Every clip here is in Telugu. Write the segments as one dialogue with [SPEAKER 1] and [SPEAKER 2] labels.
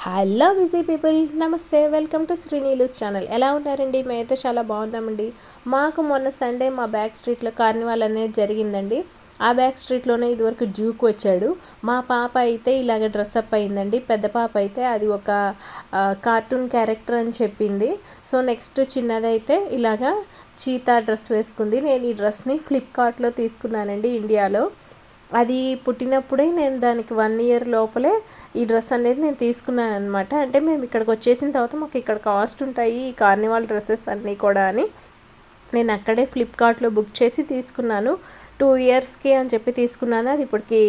[SPEAKER 1] హలో బిజీ పీపుల్, నమస్తే. Welcome to Srinilu's channel. ఎలా ఉన్నారండి? మేమైతే చాలా బాగున్నామండి. మాకు మొన్న సండే మా బ్యాక్ స్ట్రీట్లో కార్నివాల్ అనేది జరిగిందండి. ఆ బ్యాక్ స్ట్రీట్లోనే ఇదివరకు జూకు వచ్చాడు. మా పాప అయితే ఇలాగ డ్రెస్అప్ అయిందండి. పెద్ద పాప అయితే అది ఒక కార్టూన్ క్యారెక్టర్ అని చెప్పింది. సో నెక్స్ట్ చిన్నదైతే ఇలాగా చీతా డ్రెస్ వేసుకుంది. నేను ఈ డ్రెస్ని ఫ్లిప్కార్ట్లో తీసుకున్నానండి ఇండియాలో. అది పుట్టినప్పుడే నేను దానికి 1 ఇయర్ లోపలే ఈ డ్రెస్ అనేది నేను తీసుకున్నాను అనమాట. అంటే మేము ఇక్కడికి వచ్చేసిన తర్వాత మాకు ఇక్కడ కాస్ట్ ఉంటాయి ఈ కార్నివాల్ డ్రెస్సెస్ అన్నీ కూడా అని నేను అక్కడే ఫ్లిప్కార్ట్లో బుక్ చేసి తీసుకున్నాను. 2 ఇయర్స్కి అని చెప్పి తీసుకున్నాను. అది ఇప్పటికి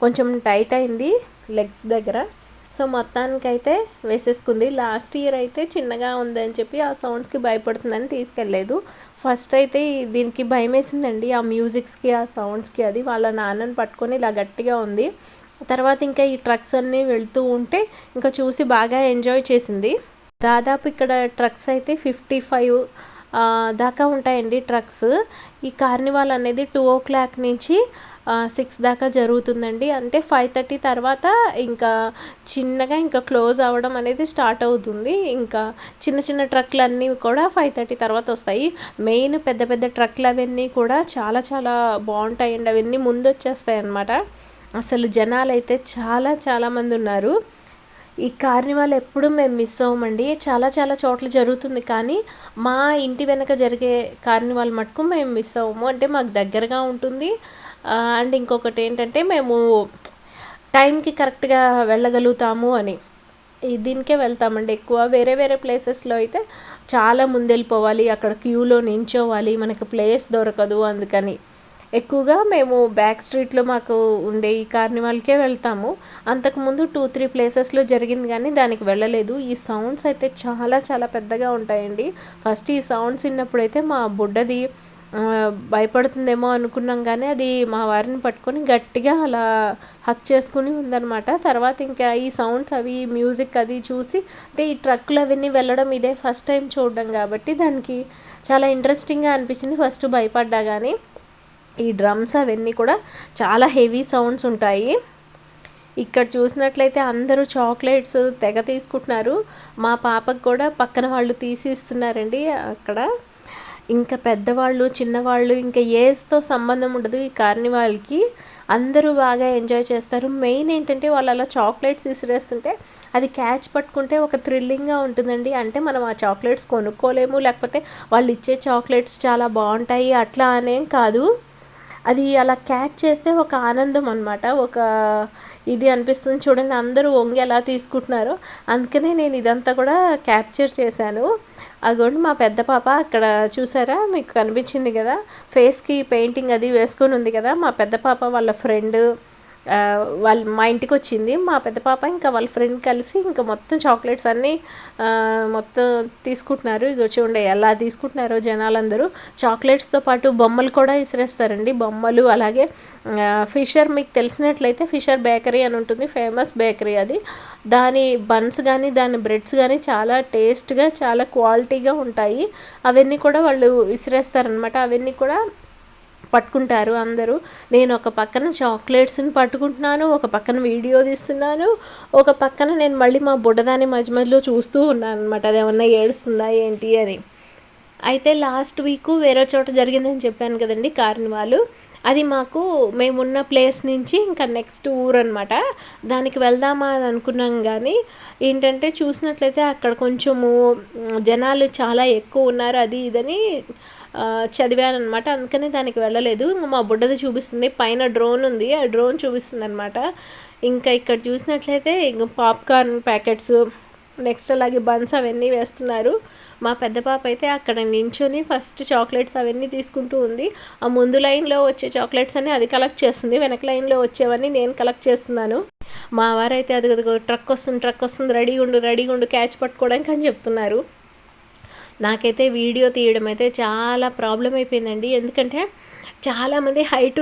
[SPEAKER 1] కొంచెం టైట్ అయింది లెగ్స్ దగ్గర. సో మొత్తానికైతే వేసేసుకుంది. లాస్ట్ ఇయర్ అయితే చిన్నగా ఉందని చెప్పి ఆ సౌండ్స్కి భయపడుతుందని తీసుకెళ్ళలేదు. ఫస్ట్ అయితే దీనికి భయం వేసిందండి, ఆ మ్యూజిక్స్కి ఆ సౌండ్స్కి. అది వాళ్ళ నాన్నని పట్టుకొని ఇలా గట్టిగా ఉంది. తర్వాత ఇంకా ఈ ట్రక్స్ అన్నీ వెళ్తూ ఉంటే ఇంకా చూసి బాగా ఎంజాయ్ చేసింది. దాదాపు ఇక్కడ ట్రక్స్ అయితే 55 దాకా ఉంటాయండి ట్రక్స్. ఈ కార్నివాల్ అనేది 2 o'clock నుంచి 6 దాకా జరుగుతుందండి. అంటే 5:30 తర్వాత ఇంకా చిన్నగా ఇంకా క్లోజ్ అవ్వడం అనేది స్టార్ట్ అవుతుంది. ఇంకా చిన్న చిన్న ట్రక్లు అన్నీ కూడా 5:30 తర్వాత వస్తాయి. మెయిన్ పెద్ద పెద్ద ట్రక్లు అవన్నీ కూడా చాలా చాలా బాగుంటాయండి. అవన్నీ ముందు వచ్చేస్తాయి అన్నమాట. అసలు జనాలు అయితే చాలా చాలామంది ఉన్నారు. ఈ కార్నివాల్ ఎప్పుడు మేము మిస్ అవ్వమండి. చాలా చాలా చోట్ల జరుగుతుంది, కానీ మా ఇంటి వెనక జరిగే కార్నివాల్ మటుకు మేము మిస్ అవ్వము. అంటే మాకు దగ్గరగా ఉంటుంది. అండ్ ఇంకొకటి ఏంటంటే మేము టైంకి కరెక్ట్గా వెళ్ళగలుగుతాము అని దీనికే వెళ్తామండి ఎక్కువ. వేరే వేరే ప్లేసెస్లో అయితే చాలా ముందెళ్ళిపోవాలి, అక్కడ క్యూలో నించోవాలి, మనకు ప్లేస్ దొరకదు. అందుకని ఎక్కువగా మేము బ్యాక్ స్ట్రీట్లో మాకు ఉండే ఈ కార్నివాల్కే వెళ్తాము. అంతకుముందు 2-3 ప్లేసెస్లో జరిగింది, కానీ దానికి వెళ్ళలేదు. ఈ సౌండ్స్ అయితే చాలా చాలా పెద్దగా ఉంటాయండి. ఫస్ట్ ఈ సౌండ్స్ విన్నప్పుడైతే మా బుడ్డది భయపడుతుందేమో అనుకున్నాం, కానీ అది మా వారిని పట్టుకొని గట్టిగా అలా హక్ చేసుకుని ఉందన్నమాట. తర్వాత ఇంకా ఈ సౌండ్స్ అవి మ్యూజిక్ అది చూసి, అంటే ఈ ట్రక్కులు అవన్నీ వెళ్ళడం ఇదే ఫస్ట్ టైం చూడడం కాబట్టి దానికి చాలా ఇంట్రెస్టింగ్గా అనిపించింది. ఫస్ట్ భయపడ్డా, కానీ ఈ డ్రమ్స్ అవన్నీ కూడా చాలా హెవీ సౌండ్స్ ఉంటాయి. ఇక్కడ చూసినట్లయితే అందరూ చాక్లెట్స్ తెగ తీసుకుంటున్నారు. మా పాపకు కూడా పక్కన వాళ్ళు తీసి ఇస్తున్నారండి అక్కడ. ఇంకా పెద్దవాళ్ళు చిన్నవాళ్ళు ఇంకా ఏజ్తో సంబంధం ఉండదు ఈ కార్నివాల్కి. అందరూ బాగా ఎంజాయ్ చేస్తారు. మెయిన్ ఏంటంటే వాళ్ళు అలా చాక్లెట్స్ విసిరేస్తుంటే అది క్యాచ్ పట్టుకుంటే ఒక థ్రిల్లింగ్గా ఉంటుందండి. అంటే మనం ఆ చాక్లెట్స్ కొనుక్కోలేము, లేకపోతే వాళ్ళు ఇచ్చే చాక్లెట్స్ చాలా బాగుంటాయి అట్లా అనేం కాదు. అది అలా క్యాచ్ చేస్తే ఒక ఆనందం అనమాట. ఒక ఇది అనిపిస్తుంది చూడండి, అందరూ వంగి ఎలా తీసుకుంటున్నారో. అందుకనే నేను ఇదంతా కూడా క్యాప్చర్ చేశాను. అదిగోండి మా పెద్ద పాప అక్కడ చూసారా, మీకు కనిపించింది కదా, ఫేస్కి పెయింటింగ్ అది వేసుకొని ఉంది కదా. మా పెద్ద పాప వాళ్ళ ఫ్రెండ్ మా ఇంటికి వచ్చింది. మా పెద్ద పాప ఇంకా వాళ్ళ ఫ్రెండ్ కలిసి ఇంకా మొత్తం చాక్లెట్స్ అన్నీ మొత్తం తీసుకుంటున్నారు. ఇది వచ్చి ఉండే ఎలా తీసుకుంటున్నారో జనాలందరూ. చాక్లెట్స్తో పాటు బొమ్మలు కూడా విసిరేస్తారండి. బొమ్మలు, అలాగే ఫిషర్, మీకు తెలిసినట్లయితే ఫిషర్ బేకరీ అని ఉంటుంది, ఫేమస్ బేకరీ అది. దాని బన్స్ కానీ దాని బ్రెడ్స్ కానీ చాలా టేస్ట్గా చాలా క్వాలిటీగా ఉంటాయి. అవన్నీ కూడా వాళ్ళు విసిరేస్తారనమాట. అవన్నీ కూడా పట్టుకుంటారు అందరూ. నేను ఒక పక్కన చాక్లెట్స్ని పట్టుకుంటున్నాను, ఒక పక్కన వీడియో తీస్తున్నాను, ఒక పక్కన నేను మళ్ళీ మా బుడ్డదాని మధ్య మధ్యలో చూస్తూ ఉన్నాను అనమాట, అది ఏమన్నా ఏడుస్తుందా ఏంటి అని. అయితే లాస్ట్ వీక్ వేరే చోట జరిగిందని చెప్పాను కదండి కార్నివాల్. అది మాకు మేమున్న ప్లేస్ నుంచి ఇంకా నెక్స్ట్ ఊరు అనమాట. దానికి వెళ్దామా అని అనుకున్నాం, కానీ ఏంటంటే చూసినట్లయితే అక్కడ కొంచెము జనాలు చాలా ఎక్కువ ఉన్నారు, అది ఇదని చదివాను అనమాట. అందుకని దానికి వెళ్ళలేదు. మా బుడ్డది చూపిస్తుంది, పైన డ్రోన్ ఉంది, ఆ డ్రోన్ చూపిస్తుంది అనమాట. ఇంకా ఇక్కడ చూసినట్లయితే ఇంక పాప్కార్న్ ప్యాకెట్స్, నెక్స్ట్ అలాగే బన్స్ అవన్నీ వేస్తున్నారు. మా పెద్ద పాప అయితే అక్కడ నించొని ఫస్ట్ చాక్లెట్స్ అవన్నీ తీసుకుంటూ ఉంది. ఆ ముందు లైన్లో వచ్చే చాక్లెట్స్ అన్నీ అది కలెక్ట్ చేస్తుంది, వెనక లైన్లో వచ్చేవన్నీ నేను కలెక్ట్ చేస్తున్నాను. మా వారైతే అది ట్రక్ వస్తుంది రెడీగా ఉండు క్యాచ్ పట్టుకోవడానికి అని చెప్తున్నారు. నాకైతే వీడియో తీయడం అయితే చాలా ప్రాబ్లం అయిపోయిందండి. ఎందుకంటే చాలామంది హైట్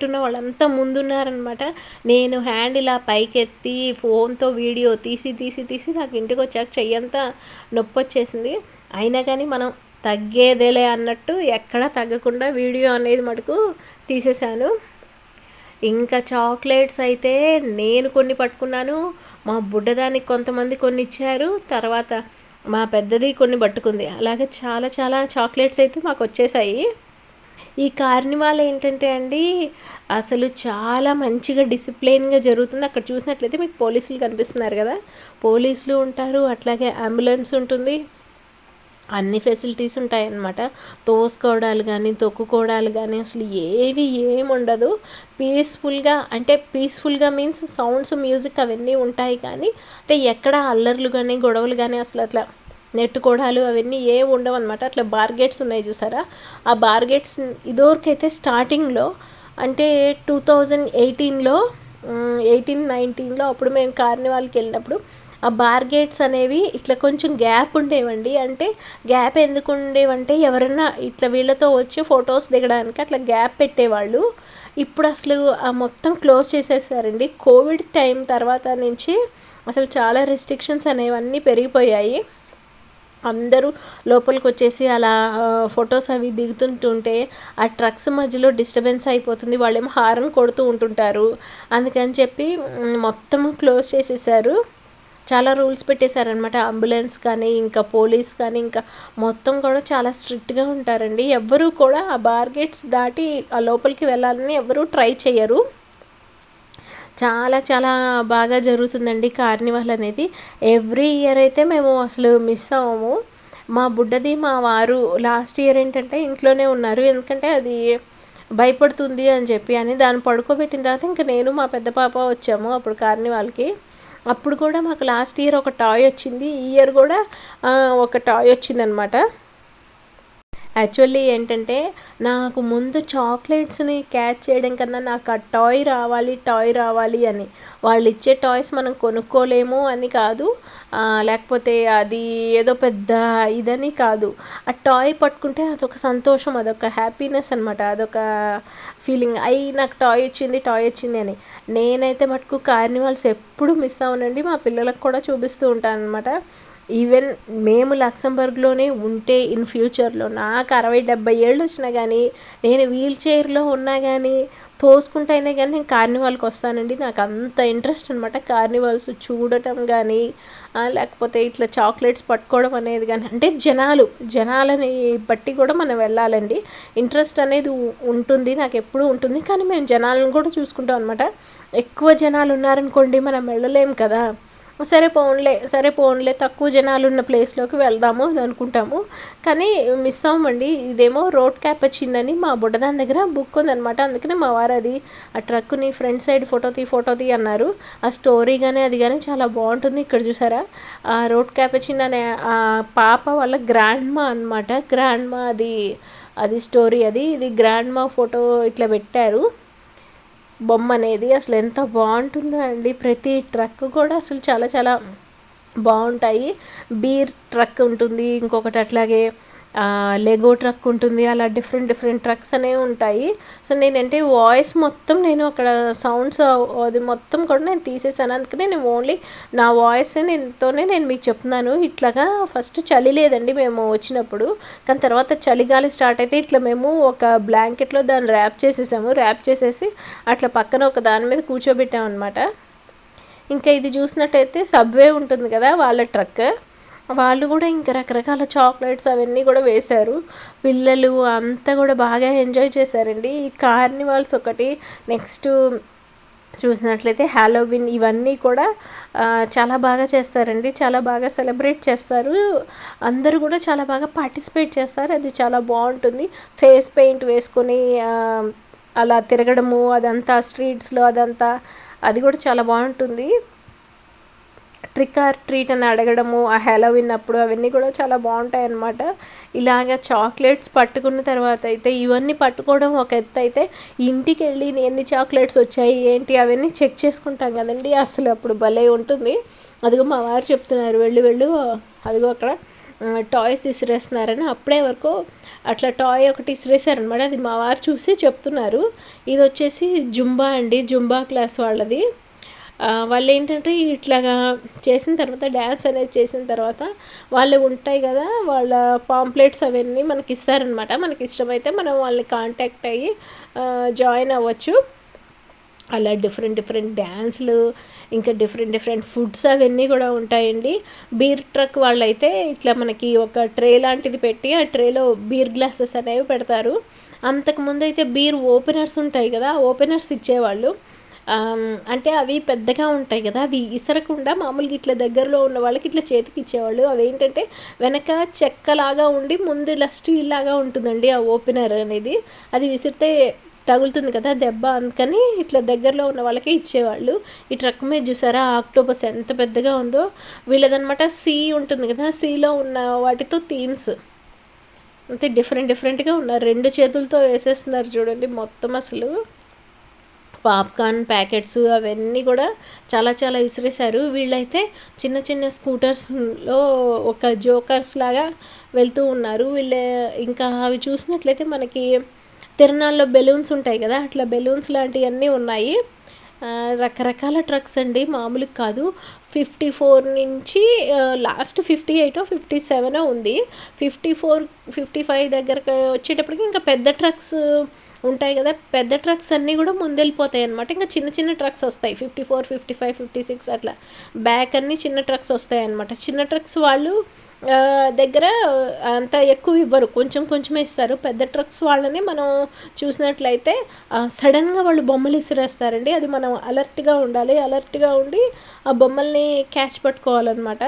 [SPEAKER 1] ఉన్న వాళ్ళంతా ముందున్నారనమాట. నేను హ్యాండ్ ఇలా పైకెత్తి ఫోన్తో వీడియో తీసి నాకు ఇంటికి వచ్చాక చెయ్యంతా నొప్పి వచ్చేసింది. అయినా కానీ మనం తగ్గేదేలే అన్నట్టు ఎక్కడా తగ్గకుండా వీడియో అనేది మటుకు తీసేశాను. ఇంకా చాక్లెట్స్ అయితే నేను కొన్ని పట్టుకున్నాను, మా బుడ్డదానికి కొంతమంది కొన్ని ఇచ్చారు, తర్వాత మా పెద్దది కొన్ని పట్టుకుంది. అలాగే చాలా చాలా చాక్లెట్స్ అయితే మాకు వచ్చేసాయి. ఈ కార్నివాల్ ఏంటంటే అండి, అసలు చాలా మంచిగా డిసిప్లైన్గా జరుగుతుంది. అక్కడ చూసినట్లయితే మీకు పోలీసులు కనిపిస్తున్నారు కదా, పోలీసులు ఉంటారు, అట్లాగే అంబులెన్స్ ఉంటుంది, అన్ని ఫెసిలిటీస్ ఉంటాయన్నమాట. తోసుకోవడాలు కానీ తొక్కుకోవడాలు కానీ అసలు ఏమి ఉండదు. పీస్ఫుల్గా, అంటే పీస్ఫుల్గా మీన్స్ సౌండ్స్ మ్యూజిక్ అవన్నీ ఉంటాయి, కానీ అంటే ఎక్కడ అల్లర్లు కానీ గొడవలు కానీ అసలు అట్లా నెట్టుకోవడాలు అవన్నీ ఏమి ఉండవు అనమాట. అట్లా బార్గేట్స్ ఉన్నాయి చూసారా, ఆ బార్గేట్స్ ఇదివరకైతే స్టార్టింగ్లో అంటే 2018లో 19లో అప్పుడు మేము కార్నివాల్కి వెళ్ళినప్పుడు ఆ బార్గేట్స్ అనేవి ఇట్లా కొంచెం గ్యాప్ ఉండేవండి. అంటే గ్యాప్ ఎందుకు ఉండేవంటే ఎవరన్నా ఇట్లా వీళ్ళతో వచ్చి ఫొటోస్ దిగడానికి అట్లా గ్యాప్ పెట్టేవాళ్ళు. ఇప్పుడు అసలు ఆ మొత్తం క్లోజ్ చేసేసారండి. కోవిడ్ టైం తర్వాత నుంచి అసలు చాలా రెస్ట్రిక్షన్స్ అనేవన్నీ పెరిగిపోయాయి. అందరూ లోపలికి వచ్చేసి అలా ఫొటోస్ అవి దిగుతుంటుంటే ఆ ట్రక్స్ మధ్యలో డిస్టర్బెన్స్ అయిపోతుంది, వాళ్ళేమో హారన్ కొడుతూ ఉంటుంటారు. అందుకని చెప్పి మొత్తం క్లోజ్ చేసేసారు. చాలా రూల్స్ పెట్టేశారనమాట. అంబులెన్స్ కానీ ఇంకా పోలీస్ కానీ ఇంకా మొత్తం కూడా చాలా స్ట్రిక్ట్గా ఉంటారండి. ఎవ్వరూ కూడా ఆ బార్గేట్స్ దాటి ఆ లోపలికి వెళ్ళాలని ఎవరూ ట్రై చేయరు. చాలా చాలా బాగా జరుగుతుందండి కార్నివాల్ అనేది. ఎవ్రీ ఇయర్ అయితే మేము అసలు మిస్ అవ్వము. మా బుడ్డది మా వారు లాస్ట్ ఇయర్ ఏంటంటే ఇంట్లోనే ఉన్నారు, ఎందుకంటే అది భయపడుతుంది అని చెప్పి అని దాన్ని పడుకోబెట్టిన తర్వాత ఇంకా నేను మా పెద్ద పాప వచ్చాము అప్పుడు కార్నివాల్కి. అప్పుడు కూడా మాకు లాస్ట్ ఇయర్ ఒక టాయ్ వచ్చింది, ఈ ఇయర్ కూడా ఒక టాయ్ వచ్చిందనమాట. యాక్చువల్లీ ఏంటంటే నాకు ముందు చాక్లెట్స్ని క్యాచ్ చేయడం కన్నా నాకు ఆ టాయ్ రావాలి అని. వాళ్ళు ఇచ్చే టాయ్స్ మనం కొనుక్కోలేము అని కాదు, లేకపోతే అది ఏదో పెద్ద ఇదని కాదు. ఆ టాయ్ పట్టుకుంటే అదొక సంతోషం, అదొక హ్యాపీనెస్ అనమాట, అదొక ఫీలింగ్. నాకు టాయ్ వచ్చింది అని. నేనైతే మటుకు కార్నివాల్స్ ఎప్పుడు మిస్ అవునండి, మా పిల్లలకు కూడా చూపిస్తూ ఉంటాను అనమాట. ఈవెన్ మేము లక్సంబర్గ్లోనే ఉంటే ఇన్ ఫ్యూచర్లో నాకు 60-70 ఏళ్ళు వచ్చినా కానీ, నేను వీల్ చైర్లో ఉన్నా కానీ, తోసుకుంటైనా కానీ నేను కార్నివాల్కి వస్తానండి. నాకు అంత ఇంట్రెస్ట్ అనమాట కార్నివాల్స్ చూడటం కానీ, లేకపోతే ఇట్లా చాక్లెట్స్ పట్టుకోవడం అనేది కానీ. అంటే జనాలని బట్టి కూడా మనం వెళ్ళాలండి. ఇంట్రెస్ట్ అనేది ఉంటుంది, నాకు ఎప్పుడూ ఉంటుంది, కానీ మేము జనాలను కూడా చూసుకుంటాం అనమాట. ఎక్కువ జనాలు ఉన్నారనుకోండి మనం వెళ్ళలేము కదా, సరే పోన్లే తక్కువ జనాలు ఉన్న ప్లేస్లోకి వెళ్దాము అని అనుకుంటాము, కానీ మిస్ అవ్వమండి. ఇదేమో రోడ్ క్యాపచిన్ అని మా బుడ్డదాని దగ్గర బుక్ ఉందనమాట. అందుకనే మా వారు అది ఆ ట్రక్ని ఫ్రంట్ సైడ్ ఫోటో తీ అన్నారు. ఆ స్టోరీ కానీ అది కానీ చాలా బాగుంటుంది. ఇక్కడ చూసారా, ఆ రోడ్ క్యాపచిన్ అనే ఆ పాప వాళ్ళ గ్రాండ్ మా అనమాట. గ్రాండ్ మా అది స్టోరీ. ఇది గ్రాండ్ మా ఫోటో ఇట్లా పెట్టారు బొమ్మ అనేది. అసలు ఎంత బాగుంటుందో అండి. ప్రతి ట్రక్ కూడా అసలు చాలా చాలా బాగుంటాయి. బీర్ ట్రక్ ఉంటుంది, ఇంకొకటి అట్లాగే లెగో ట్రక్ ఉంటుంది, అలా డిఫరెంట్ ట్రక్స్ అనేవి ఉంటాయి. సో నేనంటే వాయిస్ మొత్తం నేను అక్కడ సౌండ్స్ అది మొత్తం కూడా నేను తీసేసాను. అందుకనే నేను ఓన్లీ నా వాయిస్ నేను మీకు చెప్తున్నాను. ఇట్లాగా ఫస్ట్ చలి లేదండి మేము వచ్చినప్పుడు, కానీ తర్వాత చలిగాలి స్టార్ట్ అయితే ఇట్లా మేము ఒక బ్లాంకెట్లో దాన్ని ర్యాప్ చేసేసి అట్లా పక్కన ఒక దాని మీద కూర్చోబెట్టామన్నమాట. ఇంకా ఇది చూసినట్టయితే సబ్వే ఉంటుంది కదా వాళ్ళ ట్రక్, వాళ్ళు కూడా ఇంకా రకరకాల చాక్లెట్స్ అవన్నీ కూడా వేశారు. పిల్లలు అంతా కూడా బాగా ఎంజాయ్ చేశారండి. ఈ కార్నివాల్స్ ఒకటి, నెక్స్ట్ చూసినట్లయితే హ్యాలోవిన్, ఇవన్నీ కూడా చాలా బాగా చేస్తారండి, చాలా బాగా సెలబ్రేట్ చేస్తారు. అందరూ కూడా చాలా బాగా పార్టిసిపేట్ చేస్తారు. అది చాలా బాగుంటుంది. ఫేస్ పెయింట్ వేసుకొని అలా తిరగడము అదంతా స్ట్రీట్స్లో అదంతా, అది కూడా చాలా బాగుంటుంది. ట్రిక్ ఆర్ ట్రీట్ అని అడగడము ఆ హ్యాలోవిన్ అప్పుడు అవన్నీ కూడా చాలా బాగుంటాయి అన్నమాట. ఇలాగ చాక్లెట్స్ పట్టుకున్న తర్వాత అయితే ఇవన్నీ పట్టుకోవడం ఒక ఎత్తు అయితే, ఇంటికి వెళ్ళి ఎన్ని చాక్లెట్స్ వచ్చాయి ఏంటి అవన్నీ చెక్ చేసుకుంటాం కదండి, అసలు అప్పుడు భలే ఉంటుంది. అదిగో మా వారు చెప్తున్నారు, వెళ్ళు అదిగో అక్కడ టాయ్స్ ఇసిరేస్తున్నారని. అప్పుడే వరకు అట్లా టాయ్ ఒకటి ఇసిరేసారనమాట. అది మా వారు చూసి చెప్తున్నారు. ఇది వచ్చేసి జుంబా క్లాస్ వాళ్ళది. వాళ్ళు ఏంటంటే ఇట్లాగా చేసిన తర్వాత, డ్యాన్స్ అనేది చేసిన తర్వాత వాళ్ళు ఉంటాయి కదా, వాళ్ళ పాంప్లెట్స్ అవన్నీ మనకి ఇస్తారనమాట. మనకి ఇష్టమైతే మనం వాళ్ళని కాంటాక్ట్ అయ్యి జాయిన్ అవ్వచ్చు. అలా డిఫరెంట్ డిఫరెంట్ డ్యాన్స్లు, ఇంకా డిఫరెంట్ డిఫరెంట్ ఫుడ్స్ అవన్నీ కూడా ఉంటాయండి. బీర్ ట్రక్ వాళ్ళైతే ఇట్లా మనకి ఒక ట్రే లాంటిది పెట్టి ఆ ట్రేలో బీర్ గ్లాసెస్ అనేవి పెడతారు. అంతకుముందు అయితే బీర్ ఓపెనర్స్ ఉంటాయి కదా, ఓపెనర్స్ ఇచ్చేవాళ్ళు. అంటే అవి పెద్దగా ఉంటాయి కదా, అవి ఇసరకుండా మామూలుగా ఇట్లా దగ్గరలో ఉన్న వాళ్ళకి ఇట్లా చేతికి ఇచ్చేవాళ్ళు. అవి ఏంటంటే వెనక చెక్కలాగా ఉండి ముందు ఇలా స్టీల్ లాగా ఉంటుందండి ఆ ఓపెనర్ అనేది. అది విసిరితే తగులుతుంది కదా దెబ్బ, అందుకని ఇట్లా దగ్గరలో ఉన్న వాళ్ళకి ఇచ్చేవాళ్ళు. ఈ ట్రక్ మీద చూసారా ఆక్టోపస్ ఎంత పెద్దగా ఉందో. వీళ్ళదనమాట సీ ఉంటుంది కదా, సీలో ఉన్న వాటితో థీమ్స్ అంతే డిఫరెంట్ డిఫరెంట్గా ఉన్నారు. 2 చేతులతో వేసేస్తున్నారు చూడండి మొత్తం. అసలు పాప్కార్న్ ప్యాకెట్స్ అవన్నీ కూడా చాలా చాలా విసిరేశారు. వీళ్ళైతే చిన్న చిన్న స్కూటర్స్లో ఒక జోకర్స్ లాగా వెళ్తూ ఉన్నారు వీళ్ళు. ఇంకా అవి చూసినట్లయితే మనకి తిరణాల్లో బెలూన్స్ ఉంటాయి కదా, అట్లా బెలూన్స్ లాంటివన్నీ ఉన్నాయి. రకరకాల ట్రక్స్ అండి, మామూలు కాదు. 54 నుంచి లాస్ట్ 58 57 ఉంది. 54 55 దగ్గరకు వచ్చేటప్పటికి ఇంకా పెద్ద ట్రక్స్ ఉంటాయి కదా, పెద్ద ట్రక్స్ అన్నీ కూడా ముందెళ్ళిపోతాయి అనమాట. ఇంకా చిన్న చిన్న ట్రక్స్ వస్తాయి 54 55 56 అట్లా బ్యాక్ అన్నీ చిన్న ట్రక్స్ వస్తాయి అనమాట. చిన్న ట్రక్స్ వాళ్ళు దగ్గర అంత ఎక్కువ ఇవ్వరు, కొంచెం కొంచెమే ఇస్తారు. పెద్ద ట్రక్స్ వాళ్ళని మనం చూసినట్లయితే సడన్గా వాళ్ళు బొమ్మలు ఇసిరేస్తారండి. అది మనం అలర్ట్గా ఉండాలి, అలర్ట్గా ఉండి ఆ బొమ్మల్ని క్యాచ్ పట్టుకోవాలన్నమాట.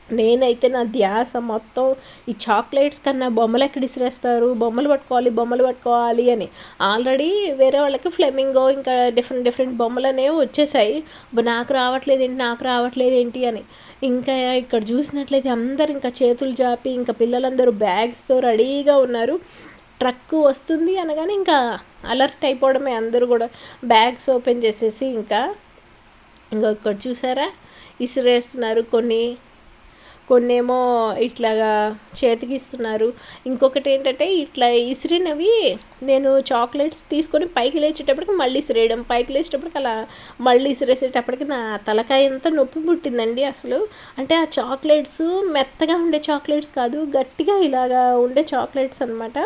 [SPEAKER 1] నేనైతే నా ధ్యాస మొత్తం ఈ చాక్లెట్స్ కన్నా బొమ్మలు ఎక్కడ ఇసిరేస్తారు, బొమ్మలు పట్టుకోవాలి అని. ఆల్రెడీ వేరే వాళ్ళకి ఫ్లెమింగో ఇంకా డిఫరెంట్ డిఫరెంట్ బొమ్మలు అనేవి వచ్చేసాయి. నాకు రావట్లేదు ఏంటి అని. ఇంకా ఇక్కడ చూసినట్లయితే అందరు ఇంకా చేతులు జాపి ఇంకా పిల్లలందరూ బ్యాగ్స్తో రెడీగా ఉన్నారు. ట్రక్ వస్తుంది అనగానే ఇంకా అలర్ట్ అయిపోవడమే అందరూ కూడా, బ్యాగ్స్ ఓపెన్ చేసేసి ఇంకా ఇక్కడ చూసారా ఇసిరేస్తున్నారు. కొన్నేమో ఇట్లాగా చేతికి ఇస్తున్నారు. ఇంకొకటి ఏంటంటే ఇట్లా ఇసిరినవి నేను చాక్లెట్స్ తీసుకొని పైకి లేచేటప్పటికి మళ్ళీ ఇసిరేయడం, పైకి లేచేటప్పటికి అలా మళ్ళీ ఇసిరేసేటప్పటికి నా తలకాయ అంతా నొప్పి పుట్టిందండి అసలు. అంటే ఆ చాక్లెట్స్ మెత్తగా ఉండే చాక్లెట్స్ కాదు, గట్టిగా ఇలాగా ఉండే చాక్లెట్స్ అనమాట.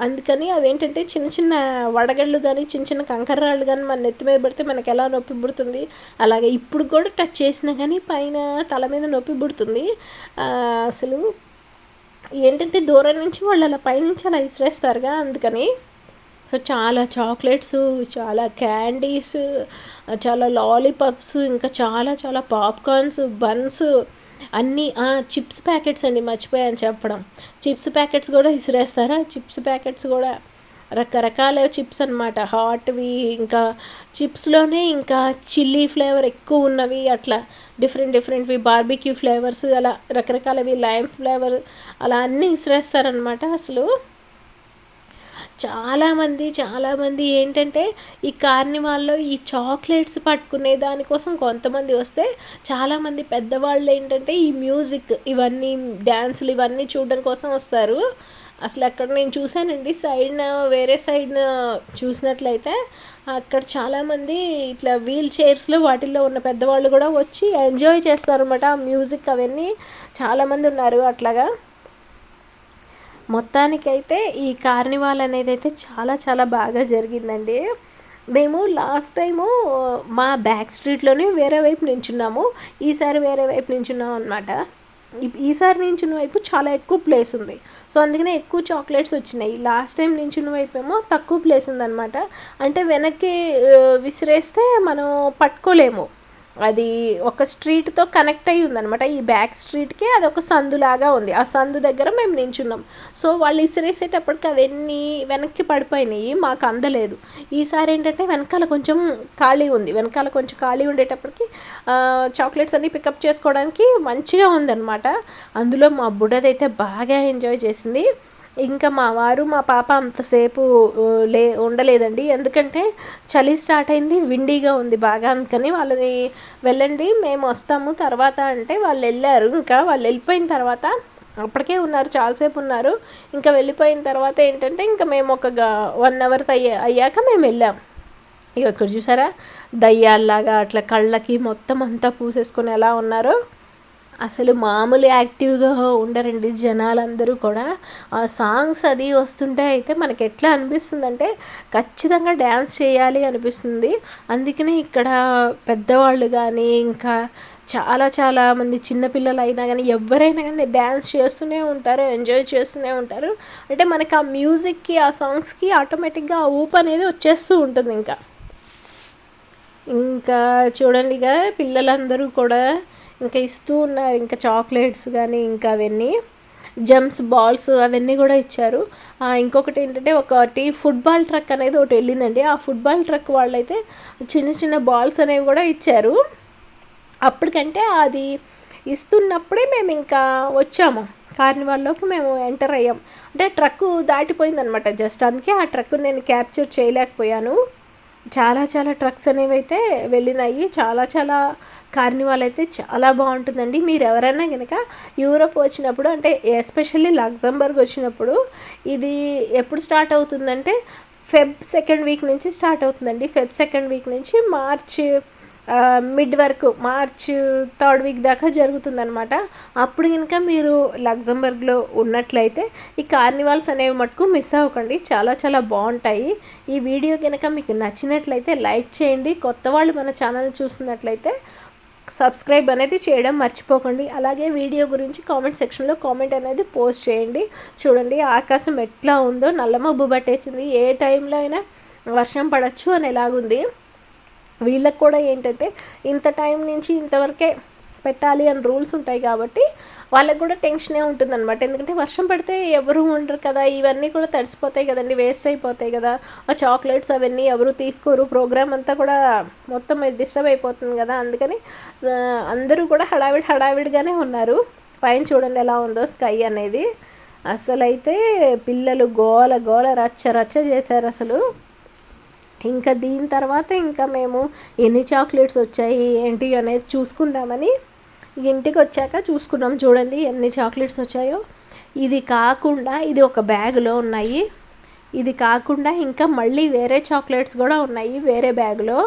[SPEAKER 1] అందుకని అవేంటంటే చిన్న చిన్న వడగళ్ళు కానీ చిన్న చిన్న కంకర్రాళ్ళు కానీ మన నెత్తి మీద పడితే మనకి ఎలా నొప్పి పుడుతుంది, అలాగే ఇప్పుడు కూడా టచ్ చేసినా కానీ పైన తల మీద నొప్పి పుడుతుంది. అసలు ఏంటంటే దూరం నుంచి వాళ్ళు అలా పైనుంచి అలా ఇసిరేస్తారుగా, అందుకని. సో చాలా చాక్లెట్స్, చాలా క్యాండీస్, చాలా లాలీపాప్స్, ఇంకా చాలా చాలా పాప్కార్న్స్, బన్స్ అన్నీ. చిప్స్ ప్యాకెట్స్ అండి, మర్చిపోయాను చెప్పడం. చిప్స్ ప్యాకెట్స్ కూడా ఇసిరేస్తారా, చిప్స్ ప్యాకెట్స్ కూడా రకరకాల చిప్స్ అనమాట, హాట్వి, ఇంకా చిప్స్లోనే ఇంకా చిల్లీ ఫ్లేవర్ ఎక్కువ ఉన్నవి, అట్లా డిఫరెంట్ డిఫరెంట్వి, బార్బిక్యూ ఫ్లేవర్స్, అలా రకరకాలవి, లైమ్ ఫ్లేవర్, అలా అన్నీ ఇసిరేస్తారనమాట. అసలు చాలామంది ఏంటంటే ఈ కార్నివాల్లో ఈ చాక్లెట్స్ పట్టుకునే దానికోసం కొంతమంది వస్తే, చాలామంది పెద్దవాళ్ళు ఏంటంటే ఈ మ్యూజిక్ ఇవన్నీ డ్యాన్సులు ఇవన్నీ చూడడం కోసం వస్తారు. అసలు అక్కడ నేను చూశానండి వేరే సైడ్న చూసినట్లయితే అక్కడ చాలామంది ఇట్లా వీల్ చైర్స్లో వాటిల్లో ఉన్న పెద్దవాళ్ళు కూడా వచ్చి ఎంజాయ్ చేస్తారన్నమాట. ఆ మ్యూజిక్ అవన్నీ చాలామంది ఉన్నారు అట్లాగా. మొత్తానికైతే ఈ కార్నివాల్ అనేది అయితే చాలా చాలా బాగా జరిగిందండి. మేము లాస్ట్ టైము మా బ్యాక్ స్ట్రీట్లోనే వేరే వైపు నించున్నాము, ఈసారి వేరే వైపు నించున్నాం అనమాట. ఈసారి నించున్న వైపు చాలా ఎక్కువ ప్లేస్ ఉంది, సో అందుకనే ఎక్కువ చాక్లెట్స్ వచ్చినాయి. లాస్ట్ టైం నించున్న వైపు ఏమో తక్కువ ప్లేస్ ఉందన్నమాట. అంటే వెనక్కి విసిరేస్తే మనం పట్టుకోలేము, అది ఒక స్ట్రీట్తో కనెక్ట్ అయ్యి ఉందనమాట. ఈ బ్యాక్ స్ట్రీట్కి అది ఒక సందులాగా ఉంది, ఆ సందు దగ్గర మేము నించున్నాం. సో వాళ్ళు ఇసిరేసేటప్పటికి అవన్నీ వెనక్కి పడిపోయినాయి, మాకు అందలేదు. ఈసారి ఏంటంటే వెనకాల కొంచెం ఖాళీ ఉంది, వెనకాల కొంచెం ఖాళీ ఉండేటప్పటికి చాక్లెట్స్ అన్నీ పికప్ చేసుకోవడానికి మంచిగా ఉందన్నమాట. అందులో మా బుడ్డదైతే బాగా ఎంజాయ్ చేసింది. ఇంకా మా వారు మా పాప అంతసేపు ఉండలేదండి, ఎందుకంటే చలి స్టార్ట్ అయింది, విండీగా ఉంది బాగా. అందుకని వాళ్ళని వెళ్ళండి మేము వస్తాము తర్వాత అంటే వాళ్ళు వెళ్ళారు. ఇంకా వాళ్ళు వెళ్ళిపోయిన తర్వాత అప్పటికే ఉన్నారు, చాలాసేపు ఉన్నారు. ఇంకా వెళ్ళిపోయిన తర్వాత ఏంటంటే ఇంకా మేము ఒక 1 అవర్ అయ్యాక మేము వెళ్ళాం. ఇక్కడ చూసారా దయ్యాల్లాగా అట్లా కళ్ళకి మొత్తం అంతా పూసేసుకొని ఎలా ఉన్నారో అసలు మామూలు యాక్టివ్గా ఉండరండి జనాలందరూ కూడా. ఆ సాంగ్స్ అది వస్తుంటే అయితే మనకి ఎట్లా అనిపిస్తుందంటే ఖచ్చితంగా డ్యాన్స్ చేయాలి అనిపిస్తుంది. అందుకనే ఇక్కడ పెద్దవాళ్ళు కానీ ఇంకా చాలా చాలా మంది చిన్నపిల్లలు అయినా కానీ ఎవరైనా కానీ డ్యాన్స్ చేస్తూనే ఉంటారు, ఎంజాయ్ చేస్తూనే ఉంటారు. అంటే మనకి ఆ మ్యూజిక్కి ఆ సాంగ్స్కి ఆటోమేటిక్గా ఆ ఊపు అనేది వచ్చేస్తూ ఉంటుంది. ఇంకా చూడండి ఇక పిల్లలందరూ కూడా ఇంకా ఇస్తూ ఉన్నారు, ఇంకా చాక్లెట్స్ కానీ ఇంకా అవన్నీ జంప్స్ బాల్స్ అవన్నీ కూడా ఇచ్చారు. ఇంకొకటి ఏంటంటే ఒకటి ఫుట్బాల్ ట్రక్ అనేది ఒకటి వెళ్ళిందండి. ఆ ఫుట్బాల్ ట్రక్ వాళ్ళైతే చిన్న చిన్న బాల్స్ అనేవి కూడా ఇచ్చారు. అప్పటికంటే అది ఇస్తున్నప్పుడే మేము ఇంకా వచ్చాము, కార్నివాల్లోకి మేము ఎంటర్ అయ్యాం. అంటే ట్రక్కు దాటిపోయిందనమాట జస్ట్, అందుకే ఆ ట్రక్కు నేను క్యాప్చర్ చేయలేకపోయాను. చాలా చాలా ట్రక్స్ అనేవి అయితే వెళ్ళినాయి. చాలా చాలా కార్నివాల్ అయితే చాలా బాగుంటుందండి. మీరు ఎవరైనా కనుక యూరోప్ వచ్చినప్పుడు, అంటే ఎస్పెషల్లీ లగ్జంబర్గ్ వచ్చినప్పుడు, ఇది ఎప్పుడు స్టార్ట్ అవుతుందంటే ఫెబ్ 2nd వీక్ నుంచి స్టార్ట్ అవుతుందండి. ఫెబ్ 2nd వీక్ నుంచి మార్చ్ మిడ్ వరకు, మార్చ్ 3rd వీక్ దాకా జరుగుతుందనమాట. అప్పుడు కనుక మీరు లగ్జంబర్గ్లో ఉన్నట్లయితే ఈ కార్నివాల్స్ అనేవి మటుకు మిస్ అవ్వకండి, చాలా చాలా బాగుంటాయి. ఈ వీడియో కనుక మీకు నచ్చినట్లయితే లైక్ చేయండి. కొత్త వాళ్ళు మన ఛానల్ చూస్తున్నట్లయితే సబ్స్క్రైబ్ అనేది చేయడం మర్చిపోకండి. అలాగే వీడియో గురించి కామెంట్ సెక్షన్లో కామెంట్ అనేది పోస్ట్ చేయండి. చూడండి ఆకాశం ఎట్లా ఉందో, నల్లమబ్బు పట్టేసింది, ఏ టైంలో అయినా వర్షం పడవచ్చు అని ఎలాగుంది. వీళ్ళకి కూడా ఏంటంటే ఇంత టైం నుంచి ఇంతవరకే పెట్టాలి అని రూల్స్ ఉంటాయి కాబట్టి వాళ్ళకి కూడా టెన్షనే ఉంటుందన్నమాట. ఎందుకంటే వర్షం పడితే ఎవరు ఉండరు కదా, ఇవన్నీ కూడా తడిసిపోతాయి కదండి, వేస్ట్ అయిపోతాయి కదా, ఆ చాక్లెట్స్ అవన్నీ ఎవరు తీసుకోరు, ప్రోగ్రామ్ అంతా కూడా మొత్తం డిస్టర్బ్ అయిపోతుంది కదా. అందుకని అందరూ కూడా హడావిడిగానే ఉన్నారు. పైన చూడండి ఎలా ఉందో స్కై అనేది. అసలైతే పిల్లలు గోల గోల రచ్చ చేశారు అసలు. ఇంకా దీని తర్వాత ఇంకా మేము ఎన్ని చాక్లెట్స్ వచ్చాయి ఏంటి అనేది చూసుకుందామని ఇంటికి వచ్చాక చూసుకున్నాం. చూడండి ఎన్ని చాక్లెట్స్ వచ్చాయో. ఇది కాకుండా ఇది ఒక బ్యాగ్లో ఉన్నాయి. ఇది కాకుండా ఇంకా మళ్ళీ వేరే చాక్లెట్స్ కూడా ఉన్నాయి వేరే బ్యాగ్లో.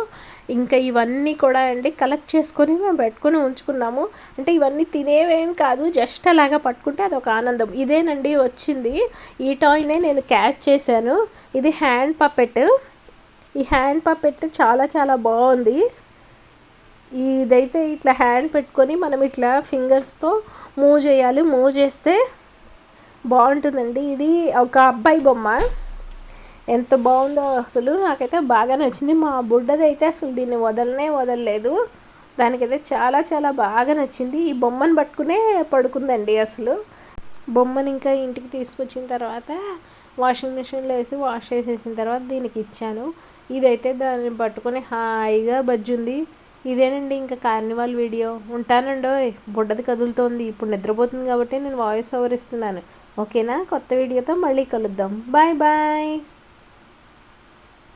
[SPEAKER 1] ఇంకా ఇవన్నీ కూడా అండి కలెక్ట్ చేసుకొని మేము పెట్టుకొని ఉంచుకున్నాము. అంటే ఇవన్నీ తినేవేం కాదు, జస్ట్ అలాగా పట్టుకుంటే అదొక ఆనందం. ఇదేనండి వచ్చింది, ఈ టాయ్నే నేను క్యాచ్ చేశాను. ఇది హ్యాండ్ పప్పెట్. ఈ హ్యాండ్ పప్పెట్ చాలా చాలా బాగుంది. ఇదైతే ఇట్లా హ్యాండ్ పెట్టుకొని మనం ఇట్లా ఫింగర్స్తో మూవ్ చేయాలి, మూవ్ చేస్తే బాగుంటుందండి. ఇది ఒక అబ్బాయి బొమ్మ, ఎంత బాగుందో అసలు, నాకైతే బాగా నచ్చింది. మా బుడ్డదైతే అసలు దీన్ని వదలలేదు, దానికైతే చాలా చాలా బాగా నచ్చింది. ఈ బొమ్మను పట్టుకునే పడుకుందండి అసలు. బొమ్మను ఇంకా ఇంటికి తీసుకొచ్చిన తర్వాత వాషింగ్ మిషన్లో వేసి వాష్ చేసేసిన తర్వాత దీనికి ఇచ్చాను. ఇదైతే దాన్ని పట్టుకొని హాయిగా బజ్జుంది. ఇదేనండి ఇంకా కార్నివాల్ వీడియో. ఉంటానండో, బుడ్డది కదులుతోంది, ఇప్పుడు నిద్రపోతుంది కాబట్టి నేను వాయిస్ ఓవర్ ఇస్తున్నాను. ఓకేనా, కొత్త వీడియోతో మళ్ళీ కలుద్దాం. Bye bye.